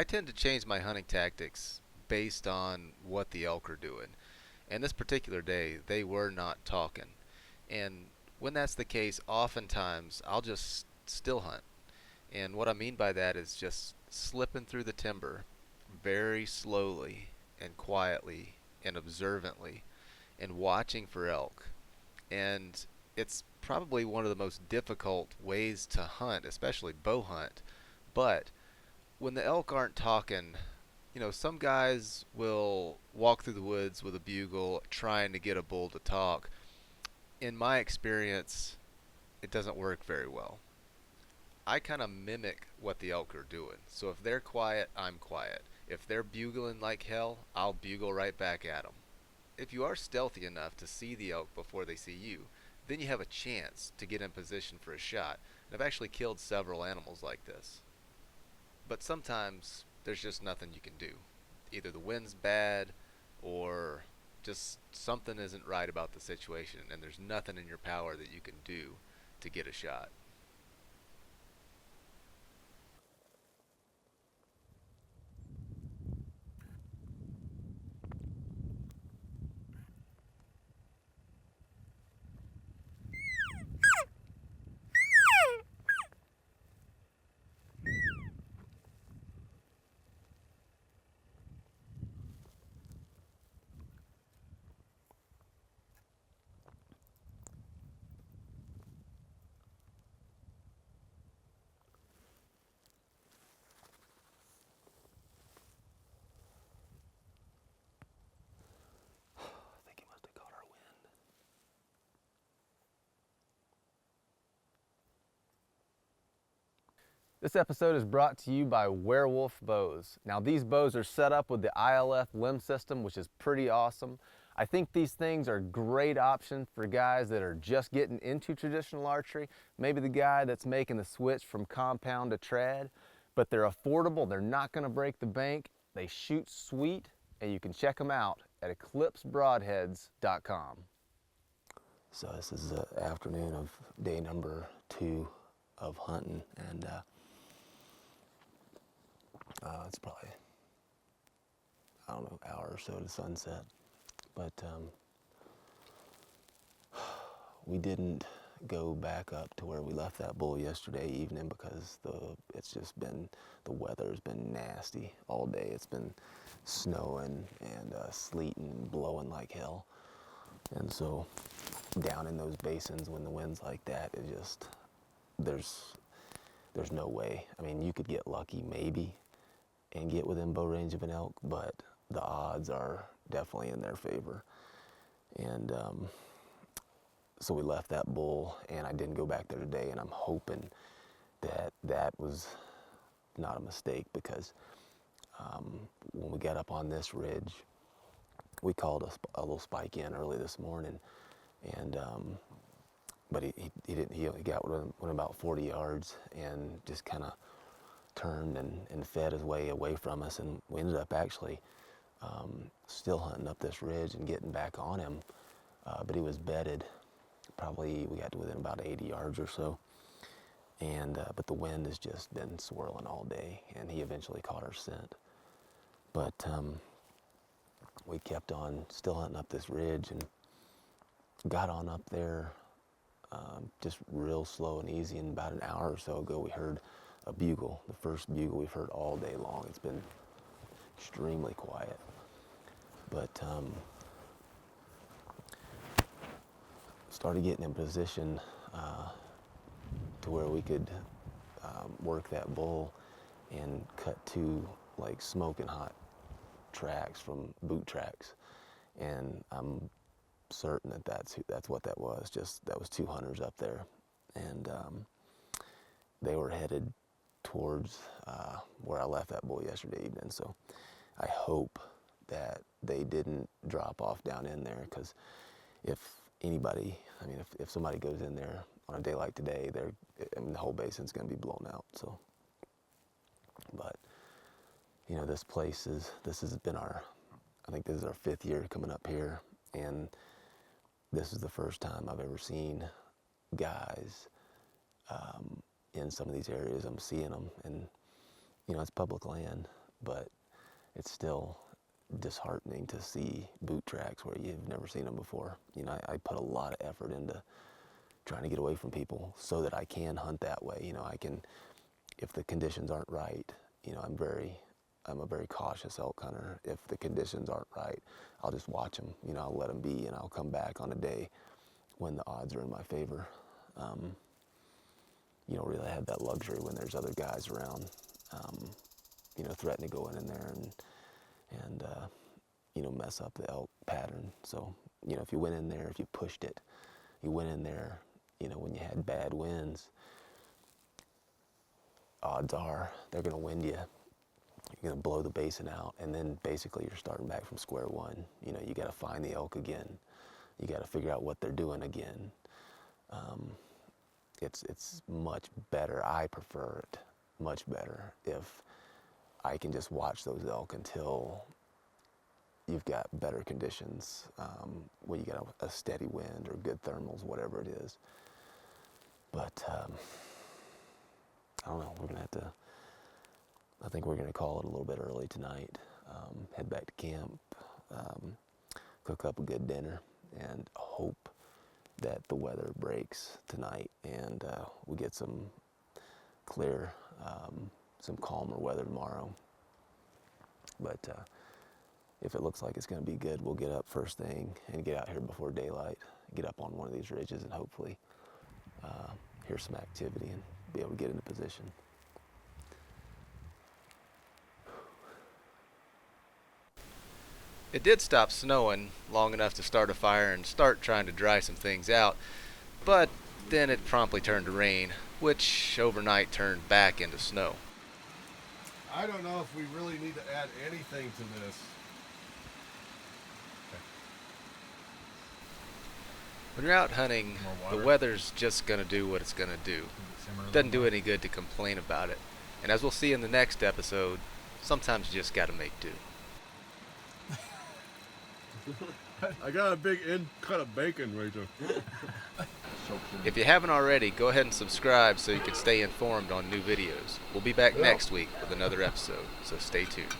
I tend to change my hunting tactics based on what the elk are doing. And this particular day, they were not talking. And when that's the case, oftentimes I'll just still hunt. And what I mean by that is just slipping through the timber very slowly and quietly and observantly and watching for elk. And it's probably one of the most difficult ways to hunt, especially bow hunt. But when the elk aren't talking, some guys will walk through the woods with a bugle trying to get a bull to talk. In my experience, it doesn't work very well. I kind of mimic what the elk are doing. So if they're quiet, I'm quiet. If they're bugling like hell, I'll bugle right back at them. If you are stealthy enough to see the elk before they see you, then you have a chance to get in position for a shot. And I've actually killed several animals like this. But sometimes there's just nothing you can do. Either the wind's bad or just something isn't right about the situation and there's nothing in your power that you can do to get a shot. I think he must have caught our wind. This episode is brought to you by Werewolf Bows. Now these bows are set up with the ILF limb system, which is pretty awesome. I think these things are a great option for guys that are just getting into traditional archery, maybe the guy that's making the switch from compound to trad, but they're affordable, they're not gonna break the bank, they shoot sweet, and you can check them out at eclipsebroadheads.com. So this is the afternoon of day number 2 of hunting, and it's probably, I don't know, an hour or so to sunset. But we didn't go back up to where we left that bull yesterday evening because the weather's been nasty all day. It's been snowing and sleeting, blowing like hell. And so down in those basins when the wind's like that, there's no way. I mean, you could get lucky maybe and get within bow range of an elk, but the odds are definitely in their favor. And so we left that bull, and I didn't go back there today, and I'm hoping that that was not a mistake, because when we got up on this ridge, we called a little spike in early this morning, and but he didn't. He got went about 40 yards and just kind of turned and fed his way away from us, and we ended up actually still hunting up this ridge and getting back on him, but he was bedded. Probably we got to within about 80 yards or so, and but the wind has just been swirling all day, and he eventually caught our scent. But we kept on still hunting up this ridge and got on up there just real slow and easy, and about an hour or so ago we heard a bugle, the first bugle we've heard all day long. It's been extremely quiet, but started getting in position to where we could work that bull and cut 2 like smoking hot tracks from boot tracks, and I'm certain that that's what that was. Just that was 2 hunters up there, and they were headed towards where I left that bull yesterday evening. So I hope that they didn't drop off down in there, because if anybody, I mean, if somebody goes in there on a day like today, the whole basin's going to be blown out. So, but this has been I think this is our 5th year coming up here, and this is the first time I've ever seen guys in some of these areas. I'm seeing them, and it's public land, but it's still disheartening to see boot tracks where you've never seen them before. You know, I put a lot of effort into trying to get away from people so that I can hunt that way. You know, I can, if the conditions aren't right, you know, I'm a very cautious elk hunter. If the conditions aren't right, I'll just watch them. You know, I'll let them be, and I'll come back on a day when the odds are in my favor. You don't really have that luxury when there's other guys around, you know, threatening to go in there and you know, mess up the elk pattern. So, you know, if you went in there, if you pushed it, you went in there, you know, when you had bad winds, odds are they're going to wind you. You're going to blow the basin out, and then basically you're starting back from square one. You know, you got to find the elk again. You got to figure out what they're doing again. It's much better. I prefer it much better if I can just watch those elk until you've got better conditions, when you got a steady wind or good thermals, whatever it is. But I don't know. We're gonna have to. I think we're gonna call it a little bit early tonight. Head back to camp, cook up a good dinner, and hope that the weather breaks tonight and we get some clear, some calmer weather tomorrow. But if it looks like it's going to be good, we'll get up first thing and get out here before daylight, get up on one of these ridges and hopefully hear some activity and be able to get into position. It did stop snowing long enough to start a fire and start trying to dry some things out, but then it promptly turned to rain, which overnight turned back into snow. I don't know if we really need to add anything to this. When you're out hunting, More the water. weather's just going to do what it's going to do. Doesn't do any good to complain about it. And as we'll see in the next episode, sometimes you just got to make do. I got a big end cut of bacon right there. If you haven't already, go ahead and subscribe so you can stay informed on new videos. We'll be back next week with another episode, so stay tuned.